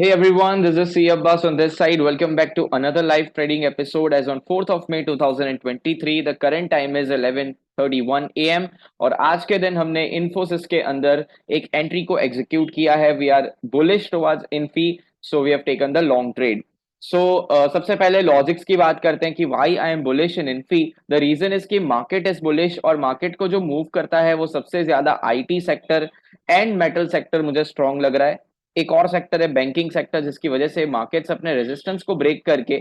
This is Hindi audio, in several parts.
Hey everyone, this is C Abbas on this side. Welcome back to another live trading episode as on 4th of May 2023. The current time is 11:31 AM और आज के दिन हमने इन्फोसिस के अंदर एक एंट्री को एग्जीक्यूट किया है. We are bullish towards Infy, so we have taken the long trade. So सबसे पहले लॉजिक्स की बात करते हैं कि why I am bullish in Infy. The reason is कि मार्केट इज बुलिश और मार्केट को जो मूव करता है वो सबसे ज्यादा IT sector and metal sector मुझे स्ट्रांग लग रहा है. एक और सेक्टर है बैंकिंग सेक्टर, जिसकी वजह से मार्केट्स अपने रेजिस्टेंस को ब्रेक करके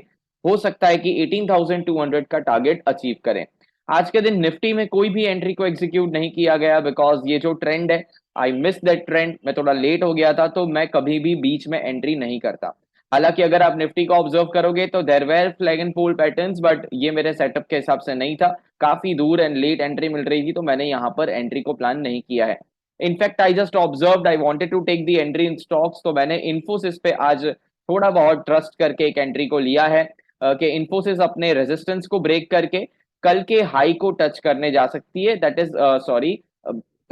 हो सकता है कि 18,200 का टारगेट अचीव करें. आज के दिन निफ्टी में कोई भी एंट्री को एग्जीक्यूट नहीं किया गया बिकॉज ये जो ट्रेंड है, आई मिस दैट ट्रेंड. मैं थोड़ा लेट हो गया था, तो मैं कभी भी बीच में एंट्री नहीं करता. हालांकि अगर आप निफ्टी को ऑब्जर्व करोगे तो there were flag and pole patterns, but ये मेरे सेटअप के हिसाब से नहीं था. काफी दूर एंड लेट एंट्री मिल रही थी, तो मैंने यहाँ पर एंट्री को प्लान नहीं किया है. In fact I just observed, I wanted to take the entry in stocks, तो मैंने इन्फोसिस पे आज थोड़ा बहुत ट्रस्ट करके एक एंट्री को लिया है कि इन्फोसिस अपने रेजिस्टेंस को ब्रेक करके कल के हाई को टच करने जा सकती है. दैट इज सॉरी,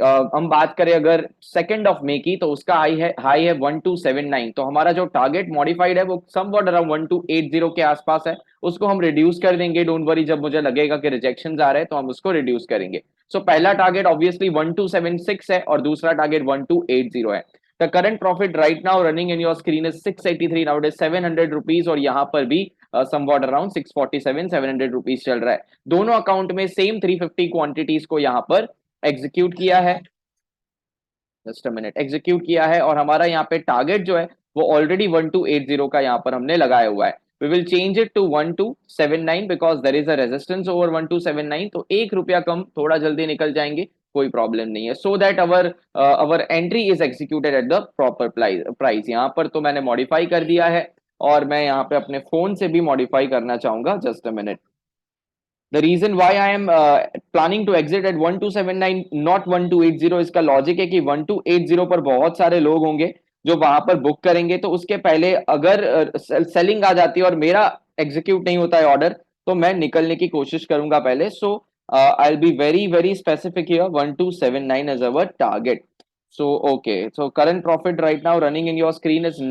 हम बात करें अगर 2 मई की, तो उसका हाई है 1279. तो हमारा जो टारगेट मॉडिफाइड है वो समवॉट अराउंड 1280 के आसपास है. उसको हम रिड्यूस कर देंगे, डोंट वरी. जब मुझे लगेगा कि रिजेक्शन आ रहे हैं तो हम उसको रिड्यूस करेंगे. सो पहला टारगेट ऑब्वियसली 1276 है और दूसरा टारगेट 1280 है. The current profit right now running in your screen is 683. Now it is 700 rupees और यहाँ पर भी समवॉट अराउंड 647 700 रुपीज चल रहा है. दोनों अकाउंट में सेम 350 क्वांटिटीज को यहाँ पर एग्जीक्यूट किया है. जस्ट अ मिनट, एग्जीक्यूट किया है और हमारा यहाँ पे टारगेट जो है वो ऑलरेडी 1280 का यहाँ पर हमने लगाया हुआ है. We will change it to 1279 because there is a resistance over 1279. तो ₹1 कम थोड़ा जल्दी निकल जाएंगे, कोई प्रॉब्लम नहीं है. So that our entry is executed at the proper price. यहाँ पर तो मैंने मॉडिफाई कर दिया है और मैं यहाँ पे अपने फोन से भी मॉडिफाई करना चाहूंगा. Just a minute. The reason why I am planning to exit at 1279 not 1280, इसका लॉजिक है कि 1280 पर बहुत सारे लोग होंगे जो वहां पर बुक करेंगे. तो उसके पहले अगर सेलिंग आ जाती है और मेरा एग्जीक्यूट नहीं होता है ऑर्डर, तो मैं निकलने की कोशिश करूंगा पहले. So I will be very very specific here. 1279 as our target. So okay, so current profit right now running in your screen is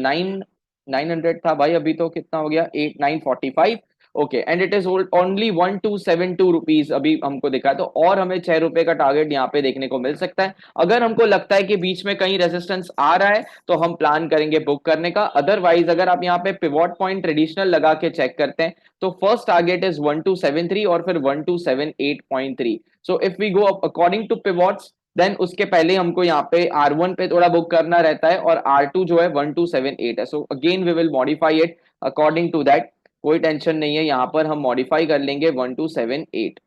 900 था भाई. अभी तो कितना हो गया, 8945. Okay, and it is only 1272 rupees अभी हमको दिखा है. तो और हमें ₹6 का टारगेट यहाँ पे देखने को मिल सकता है. अगर हमको लगता है कि बीच में कहीं रेजिस्टेंस आ रहा है तो हम प्लान करेंगे बुक करने का. अदरवाइज अगर आप यहाँ पे पिवोट पॉइंट ट्रेडिशनल लगा के चेक करते हैं तो फर्स्ट टारगेट इज 1273 और फिर 1278.3. So if we go according to pivots, then उसके पहले हमको यहाँ पे R1 पे थोड़ा बुक करना रहता है और R2 जो है 1278 है. So again we will modify it according to that. कोई टेंशन नहीं है, यहां पर हम मॉडिफाई कर लेंगे 1278.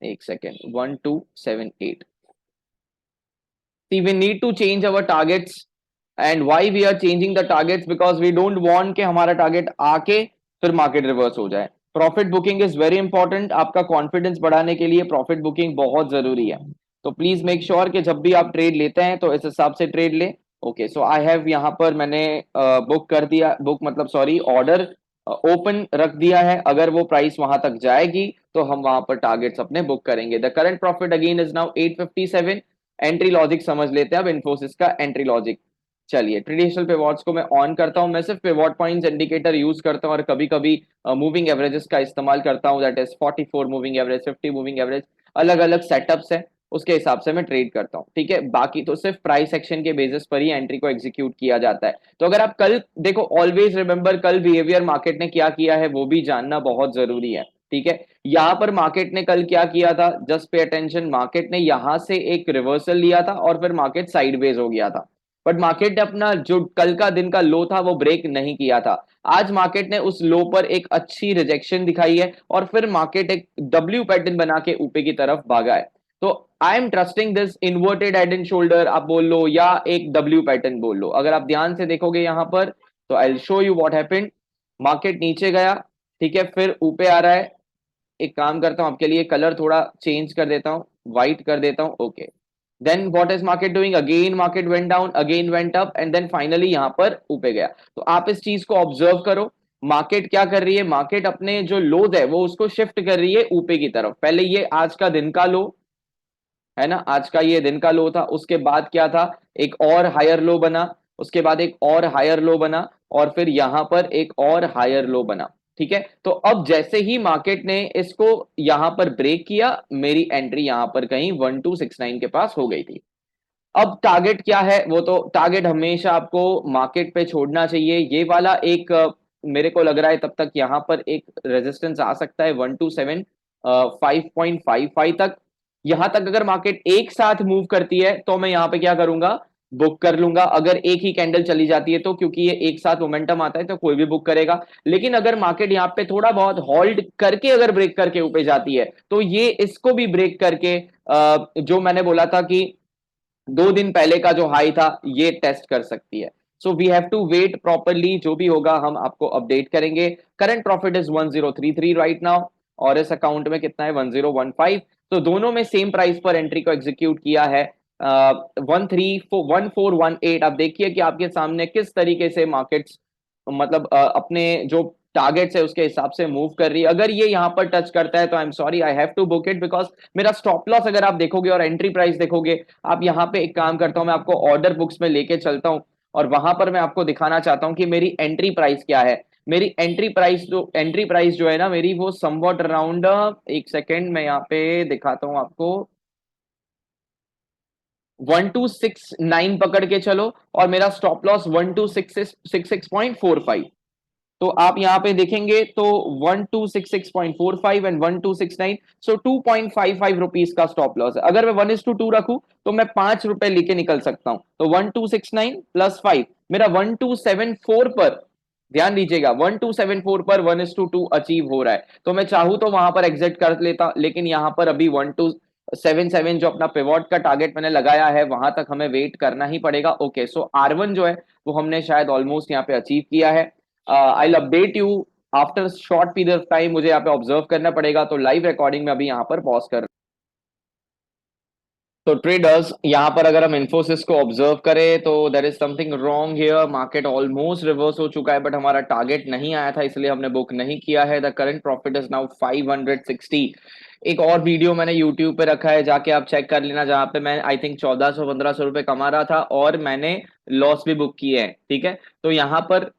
एक second, 1278. See, we need to change our targets. And why we are changing the targets? Because we don't want कि हमारा टारगेट आके फिर मार्केट रिवर्स हो जाए. Profit booking is very important. आपका कॉन्फिडेंस बढ़ाने के लिए प्रॉफिट बुकिंग बहुत जरूरी है. तो प्लीज मेक श्योर कि जब भी आप ट्रेड लेते हैं तो इस हिसाब से ट्रेड ले. ओके, सो आई हैव यहाँ पर मैंने बुक कर दिया, बुक मतलब सॉरी, ऑर्डर ओपन रख दिया है. अगर वो प्राइस वहां तक जाएगी तो हम वहां पर टारगेट्स अपने बुक करेंगे. The current profit again is now 857. Entry logic समझ लेते हैं अब इन्फोसिस का एंट्री लॉजिक. चलिए, ट्रेडिशनल पिवॉट्स को मैं ऑन करता हूं. मैं सिर्फ पिवॉट पॉइंट्स इंडिकेटर यूज करता हूं और कभी कभी मूविंग एवरेजेस का इस्तेमाल करता हूं. That is 44 moving average, 50 moving average. अलग अलग सेटअप्स है, उसके हिसाब से मैं ट्रेड करता हूं. ठीक है, बाकी तो सिर्फ प्राइस एक्शन के बेसिस पर ही एंट्री को एग्जीक्यूट किया जाता है. तो अगर आप कल देखो, ऑलवेज रिमेंबर कल बिहेवियर मार्केट ने क्या किया है वो भी जानना बहुत जरूरी है. ठीक है, यहां पर मार्केट ने कल क्या किया था, जस्ट पे अटेंशन. मार्केट ने यहां से एक रिवर्सल लिया था और फिर मार्केट साइडवेज हो गया था. बट मार्केट ने अपना जो कल का दिन का लो था वो ब्रेक नहीं किया था. आज मार्केट ने उस लो पर एक अच्छी रिजेक्शन दिखाई है और फिर मार्केट एक डब्ल्यू पैटर्न बना के ऊपर की तरफ भागा है. तो I am trusting this inverted head and shoulder आप बोल लो या एक डब्ल्यू पैटर्न बोल लो. अगर आप ध्यान से देखोगे यहां पर तो I will show you what happened. Market नीचे गया, ठीक है, फिर ऊपर आ रहा है. एक काम करता हूं, आपके लिए कलर थोड़ा चेंज कर देता हूं, व्हाइट कर देता हूं. Okay, then what is market doing, again market went down, again went up and then finally यहां पर ऊपर गया. तो आप इस चीज को ऑब्जर्व करो. मार्केट क्या कर रही है, मार्केट अपने जो लोज है वो उसको शिफ्ट कर रही है ऊपर की तरफ. पहले ये आज का दिन का लो है ना, आज का ये दिन का लो था. उसके बाद क्या था, एक और हायर लो बना. उसके बाद एक और हायर लो बना, और फिर यहां पर एक और हायर लो बना। ठीक है, तो अब जैसे ही मार्केट ने इसको यहां पर ब्रेक किया, मेरी एंट्री यहां पर कहीं 1269 के पास हो गई थी। अब टारगेट क्या है, वो तो टारगेट हमेशा आपको मार्केट पे छोड़ना चाहिए। ये वाला एक मेरे को लग रहा है तब तक यहां पर एक रेजिस्टेंस आ सकता है 127 5.55 तक। यहां तक अगर मार्केट एक साथ मूव करती है तो मैं यहां पे क्या करूंगा, बुक कर लूंगा। अगर एक ही कैंडल चली जाती है तो, क्योंकि ये एक साथ मोमेंटम आता है तो कोई भी बुक करेगा। लेकिन अगर मार्केट यहाँ पे थोड़ा बहुत होल्ड करके अगर ब्रेक करके ऊपर जाती है तो ये इसको भी ब्रेक करके जो मैंने बोला था कि 2 दिन पहले का जो हाई था ये टेस्ट कर सकती है। So we have to wait properly, जो भी होगा हम आपको अपडेट करेंगे। Current profit is 1033 right now, और इस अकाउंट में कितना है 1015। तो दोनों में सेम प्राइस पर एंट्री को एग्जीक्यूट किया है 1418। आप देखिए कि आपके सामने किस तरीके से मार्केट्स मतलब अपने जो टारगेट्स है उसके हिसाब से मूव कर रही है। अगर ये यहां पर टच करता है तो I am sorry, I have to book it, because मेरा स्टॉप लॉस अगर आप देखोगे और एंट्री प्राइस देखोगे, आप यहाँ पे एक काम करता हूं, मैं आपको ऑर्डर बुक्स में लेके चलता हूं और वहां पर मैं आपको दिखाना चाहता हूं कि मेरी एंट्री प्राइस क्या है। मेरी एंट्री प्राइस जो है ना मेरी, वो समवॉट अराउंड, एक सेकेंड मैं यहाँ पे दिखाता हूं आपको, 1269 पकड़ के चलो, और मेरा स्टॉप लॉस 1266.45। तो आप यहां पे देखेंगे तो 1266.45 एंड 1269, सो 2.55 रुपीज का स्टॉप लॉस है। अगर मैं 1:2 रखूं तो मैं 5 रुपए लेके निकल सकता हूं। तो 1269 प्लस 5 मेरा 1274 पर, ध्यान दीजिएगा 1274 पर 1:2 अचीव हो रहा है। तो मैं चाहूं तो वहां पर एग्जिट कर लेता, लेकिन यहां पर अभी 1277 जो अपना पिवोट का टारगेट मैंने लगाया है वहां तक हमें वेट करना ही पड़ेगा। ओके, सो R1 जो है वो हमने शायद ऑलमोस्ट यहाँ पे अचीव किया है। I will update you after short period of time. मुझे यहाँ पे ऑब्जर्व करना पड़ेगा, तो लाइव रिकॉर्डिंग में अभी यहाँ पर पॉज कर। तो ट्रेडर्स यहाँ पर अगर हम इन्फोसिस को ऑब्जर्व करें तो there is something wrong here. Market almost reverse हो चुका है, बट हमारा टारगेट नहीं आया था इसलिए हमने बुक नहीं किया है। The current profit is now 560। एक और वीडियो मैंने यूट्यूब पे रखा है, जाके आप चेक कर लेना, जहां पे मैं आई थिंक 1400-1500 रुपए कमा रहा था और मैंने लॉस भी बुक किए हैं। ठीक है, तो यहाँ पर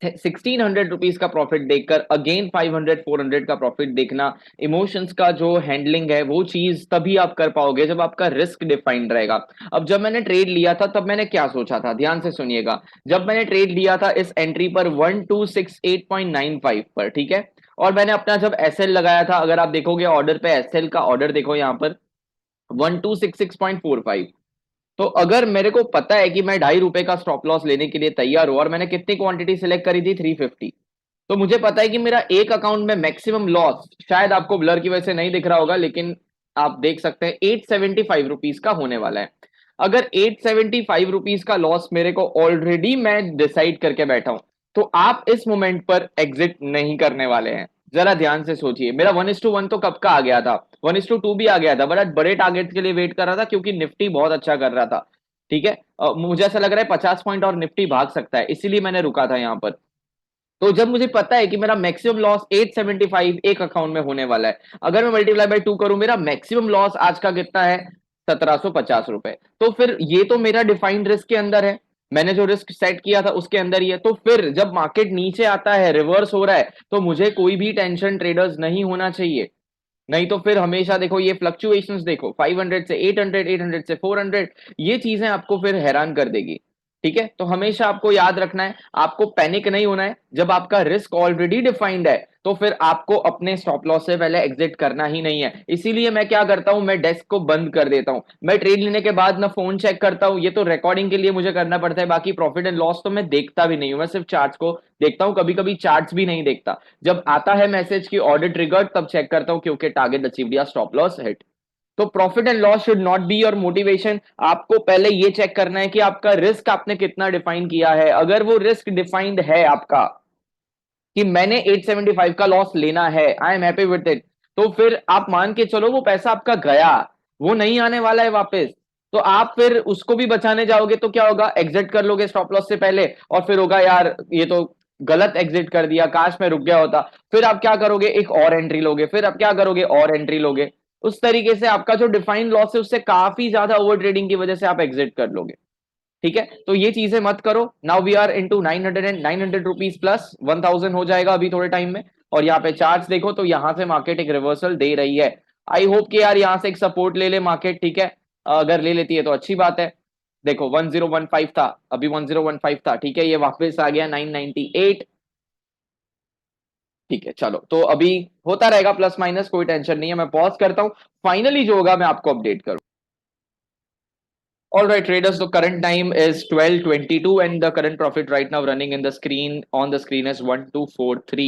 1600 रुपीज का प्रॉफिट देखकर अगेन 500-400 का प्रॉफिट देखना, इमोशंस का जो हैंडलिंग है वो चीज तभी आप कर पाओगे जब आपका रिस्क डिफाइंड रहेगा। अब जब मैंने ट्रेड लिया था तब मैंने क्या सोचा था, ध्यान से सुनिएगा। जब मैंने ट्रेड लिया था इस एंट्री पर 1268.95 पर, ठीक है, और मैंने अपना जब एसएल लगाया था, अगर आप देखोगे ऑर्डर पे, एसएल का ऑर्डर देखो यहाँ पर 1266.45। तो अगर मेरे को पता है कि मैं ₹2.5 का स्टॉप लॉस लेने के लिए तैयार हूं, और मैंने कितनी क्वांटिटी सिलेक्ट करी थी 350, तो मुझे पता है कि मेरा एक अकाउंट में मैक्सिमम लॉस, शायद आपको ब्लर की वजह से नहीं दिख रहा होगा लेकिन आप देख सकते हैं, 875 रुपीज का होने वाला है। अगर 875 रुपीज का लॉस मेरे को ऑलरेडी मैं डिसाइड करके बैठा हूं, तो आप इस मोमेंट पर एग्जिट नहीं करने वाले हैं। जरा ध्यान से सोचिए, मेरा 1:1 तो कब का आ गया था, 1:2 भी आ गया था, बट बड़े टारगेट के लिए वेट कर रहा था क्योंकि निफ्टी बहुत अच्छा कर रहा था। ठीक है, मुझे ऐसा लग रहा है 50 पॉइंट और निफ्टी भाग सकता है, इसीलिए मैंने रुका था यहां पर। तो जब मुझे पता है कि मेरा मैक्सिमम लॉस 875 एक अकाउंट में होने वाला है, अगर मैं मल्टीप्लाई बाय 2 करूं, मेरा मैक्सिमम लॉस आज का कितना है, 1750 रुपए। तो फिर ये तो मेरा डिफाइंड रिस्क के अंदर है, मैंने जो रिस्क सेट किया था उसके अंदर ही है। तो फिर जब मार्केट नीचे आता है, रिवर्स हो रहा है, तो मुझे कोई भी टेंशन ट्रेडर्स नहीं होना चाहिए। नहीं तो फिर हमेशा देखो ये फ्लक्चुएशंस देखो, 500 से 800, 800 से 400, ये चीजें आपको फिर हैरान कर देगी। ठीक है, तो हमेशा आपको याद रखना है, आपको पैनिक नहीं होना है। जब आपका रिस्क ऑलरेडी डिफाइंड है तो फिर आपको अपने स्टॉप लॉस से पहले एग्जिट करना ही नहीं है। इसीलिए मैं क्या करता हूं, मैं डेस्क को बंद कर देता हूं। मैं ट्रेड लेने के बाद ना फोन चेक करता हूं, ये तो रिकॉर्डिंग के लिए मुझे करना पड़ता है, बाकी प्रॉफिट एंड लॉस तो मैं देखता भी नहीं हूं, मैं सिर्फ चार्ट्स को देखता हूं, कभी कभी चार्ट्स भी नहीं देखता। जब आता है मैसेज की ऑर्डर ट्रिगर्ड, तब चेक करता हूं क्योंकि टारगेट अचीव या स्टॉप लॉस हिट। तो profit and loss should not be your motivation. आपको पहले ये चेक करना है कि आपका रिस्क आपने कितना डिफाइन किया है। अगर वो रिस्क डिफाइंड है आपका कि मैंने 875 का लॉस लेना है, I am happy with it, तो फिर आप मान के चलो वो पैसा आपका गया, वो नहीं आने वाला है वापस। तो आप फिर उसको भी बचाने जाओगे तो क्या होगा, एग्जिट कर लोगे स्टॉप लॉस से पहले, और फिर होगा यार ये तो गलत एग्जिट कर दिया, काश मैं रुक गया होता। फिर आप क्या करोगे, एक और एंट्री लोगे, फिर आप क्या करोगे, और एंट्री लोगे। उस तरीके से आपका जो डिफाइंड लॉस है उससे काफी ज्यादा ओवर ट्रेडिंग की वजह से आप एग्जिट कर लोगे। ठीक है, तो ये चीजें मत करो। Now we are into 900 rupees plus 1000 हो जाएगा अभी थोड़े टाइम में। और यहाँ पे चार्ट्स देखो तो यहाँ से मार्केट एक रिवर्सल दे रही है। आई होप कि यार यहाँ से एक सपोर्ट ले ले मार्केट, ठीक है। अगर ले लेती है तो अच्छी बात है। देखो 1015 था, अभी 1015 था, ठीक है, ये वापस आ गया 998। ठीक है, चलो तो अभी होता रहेगा प्लस माइनस, कोई टेंशन नहीं है। मैं पॉज करता हूं, फाइनली जो होगा मैं आपको अपडेट करूं। All right, traders. So current time is 12:22, and the current profit right now running in the screen on the screen is 1243.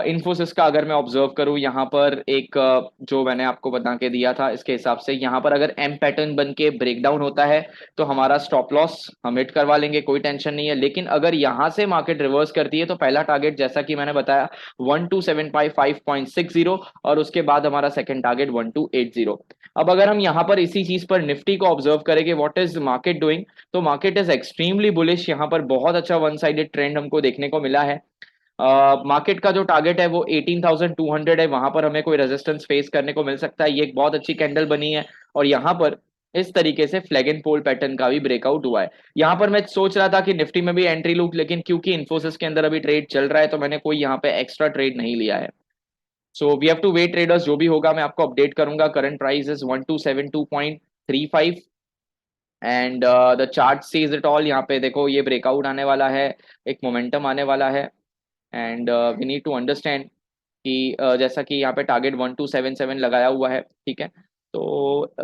Infosys का अगर मैं ऑब्जर्व करूँ यहाँ पर एक जो मैंने आपको बता के दिया था इसके हिसाब से यहाँ पर अगर एम पैटर्न बन के ब्रेकडाउन होता है तो हमारा स्टॉप लॉस हम हिट करवा लेंगे, कोई टेंशन नहीं है। लेकिन अगर यहाँ से मार्केट रिवर्स करती है तो पहला टारगेट जैसा कि मैंने बताया 1275.60 और उसके बाद हमारा सेकंड टारगेट 1280। अब अगर हम यहाँ पर इसी चीज पर निफ्टी को ऑब्जर्व करें कि व्हाट इज मार्केट डूइंग, तो मार्केट इज एक्सट्रीमली बुलिश। यहाँ पर बहुत अच्छा वन साइडेड ट्रेंड हमको देखने को मिला है। मार्केट का जो टारगेट है वो 18,200 है, वहां पर हमें कोई रेजिस्टेंस फेस करने को मिल सकता है। ये एक बहुत अच्छी कैंडल बनी है और यहाँ पर इस तरीके से फ्लैग एंड पोल पैटर्न का भी ब्रेकआउट हुआ है। यहाँ पर मैं सोच रहा था कि निफ्टी में भी एंट्री लूं, लेकिन क्योंकि इन्फोसिस के अंदर अभी ट्रेड चल रहा है तो मैंने कोई यहाँ पे एक्स्ट्रा ट्रेड नहीं लिया है। So we have to wait traders, जो भी होगा मैं आपको अपडेट करूंगा। Current price is 1272.35 and the chart sees it all. यहाँ पे देखो ये ब्रेकआउट आने वाला है, एक मोमेंटम आने वाला है and we need to understand कि जैसा कि यहाँ पे टारगेट 1277 लगाया हुआ है, ठीक है। तो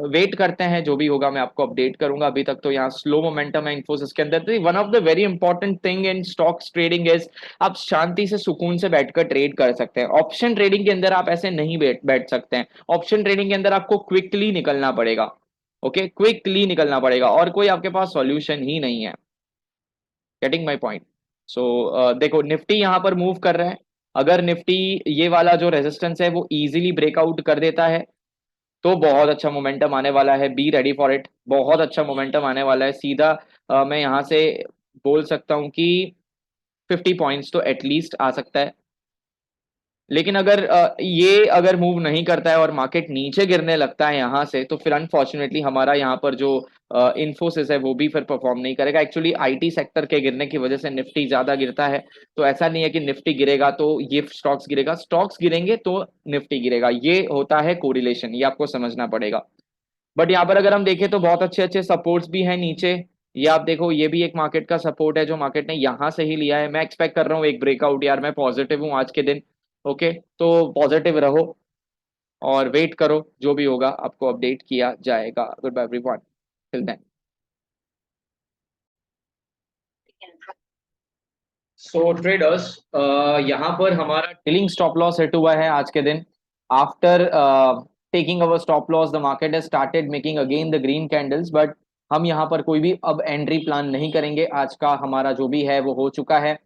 वेट करते हैं, जो भी होगा मैं आपको अपडेट करूंगा। अभी तक तो यहाँ स्लो मोमेंटम है इन्फोसिस के अंदर। तो one of the very important thing in stocks trading is आप शांति से सुकून से बैठकर ट्रेड कर सकते हैं। ऑप्शन ट्रेडिंग के अंदर आप ऐसे नहीं बैठ सकते हैं। ऑप्शन ट्रेडिंग के अंदर आपको क्विकली निकलना पड़ेगा, ओके, क्विकली निकलना पड़ेगा और कोई आपके पास सॉल्यूशन ही नहीं है। Getting my point. सो देखो निफ्टी यहाँ पर मूव कर रहा है। अगर निफ्टी ये वाला जो रेजिस्टेंस है वो इजीली ब्रेकआउट कर देता है तो बहुत अच्छा मोमेंटम आने वाला है। बी रेडी फॉर इट, बहुत अच्छा मोमेंटम आने वाला है। सीधा मैं यहाँ से बोल सकता हूँ कि 50 पॉइंट्स तो एटलीस्ट आ सकता है। लेकिन अगर ये अगर मूव नहीं करता है और मार्केट नीचे गिरने लगता है यहाँ से, तो फिर अनफॉर्चुनेटली हमारा यहाँ पर जो इन्फोसिस है वो भी फिर परफॉर्म नहीं करेगा। एक्चुअली आईटी सेक्टर के गिरने की वजह से निफ्टी ज्यादा गिरता है। तो ऐसा नहीं है कि निफ्टी गिरेगा तो ये स्टॉक्स गिरेगा, स्टॉक्स गिरेंगे तो निफ्टी गिरेगा, ये होता है कोरिलेशन, ये आपको समझना पड़ेगा। बट यहाँ पर अगर हम देखें तो बहुत अच्छे अच्छे सपोर्ट्स भी हैं नीचे। ये आप देखो, ये भी एक मार्केट का सपोर्ट है जो मार्केट ने यहाँ से ही लिया है। मैं एक्सपेक्ट कर रहा हूँ एक ब्रेकआउट, यार मैं पॉजिटिव हूँ आज के दिन। ओके, तो पॉजिटिव रहो और वेट करो, जो भी होगा आपको अपडेट किया जाएगा। Good bye everyone, till then. So traders, यहाँ पर हमारा ट्रेलिंग स्टॉप लॉस हिट हुआ है आज के दिन। After taking our stop loss the market has started making again the green candles, but हम यहाँ पर कोई भी अब एंट्री प्लान नहीं करेंगे। आज का हमारा जो भी है वो हो चुका है।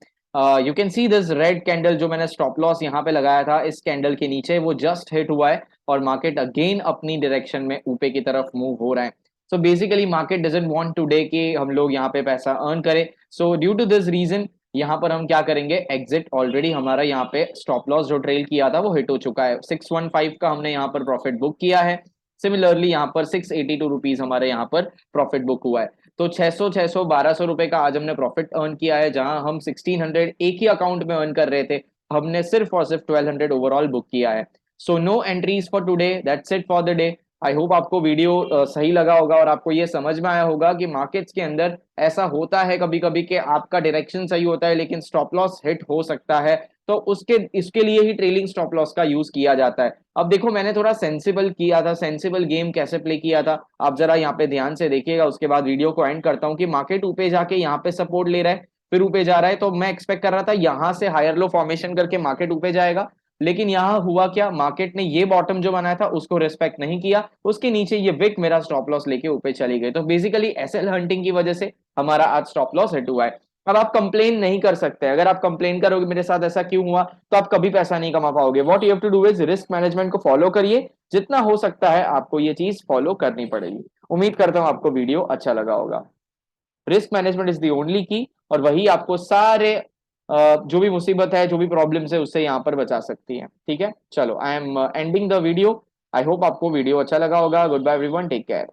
You can see this red candle जो मैंने स्टॉप लॉस यहाँ पे लगाया था, इस कैंडल के नीचे वो जस्ट हिट हुआ है और मार्केट अगेन अपनी डायरेक्शन में ऊपर की तरफ मूव हो रहा है। So basically market doesn't want today कि हम लोग यहाँ पे पैसा अर्न करें। So due to this reason यहाँ पर हम क्या करेंगे, एग्जिट। ऑलरेडी हमारा यहाँ पे स्टॉप लॉस जो ट्रेल किया था वो हिट हो चुका है। 615 का हमने यहाँ पर प्रॉफिट बुक किया है। सिमिलरली यहाँ पर 682 रुपीज हमारे यहाँ पर प्रॉफिट बुक हुआ है। तो 600 600 1200 रुपए का आज हमने प्रॉफिट अर्न किया है, जहां हम 1600 एक ही अकाउंट में अर्न कर रहे थे, हमने सिर्फ और सिर्फ 1200 ओवरऑल बुक किया है। So no entries for today, that's it for the day. I hope आपको वीडियो सही लगा होगा और आपको ये समझ में आया होगा कि मार्केट्स के अंदर ऐसा होता है कभी कभी कि आपका डायरेक्शन सही होता है लेकिन स्टॉप लॉस हिट हो सकता है। तो उसके इसके लिए ही ट्रेलिंग स्टॉप लॉस का यूज किया जाता है। अब देखो मैंने थोड़ा सेंसिबल किया था, सेंसिबल गेम कैसे प्ले किया था आप जरा यहाँ पे ध्यान से देखिएगा। उसके बाद वीडियो को एंड करता हूँ कि मार्केट ऊपर जाके यहाँ पे सपोर्ट ले रहा है, फिर ऊपर जा रहा है, तो मैं एक्सपेक्ट कर रहा था यहाँ से हायर लो फॉर्मेशन करके मार्केट ऊपर जाएगा। लेकिन यहाँ हुआ क्या, मार्केट ने ये बॉटम जो बनाया था उसको रिस्पेक्ट नहीं किया, उसके नीचे ये विक मेरा स्टॉप लॉस लेके ऊपर चली गई। तो बेसिकली एसएल हंटिंग की वजह से हमारा आज स्टॉप लॉस हिट हुआ है। अब आप कंप्लेन नहीं कर सकते, अगर आप कंप्लेन करोगे मेरे साथ ऐसा क्यों हुआ, तो आप कभी पैसा नहीं कमा पाओगे। What you have to do is risk management को फॉलो करिए, जितना हो सकता है आपको ये चीज फॉलो करनी पड़ेगी। उम्मीद करता हूं आपको वीडियो अच्छा लगा होगा। Risk management is the only की, और वही आपको सारे जो भी मुसीबत है, जो भी प्रॉब्लम्स है, उससे यहाँ पर बचा सकती है। ठीक है, चलो I am ending the video. I hope आपको वीडियो अच्छा लगा होगा। Good bye everyone, take care.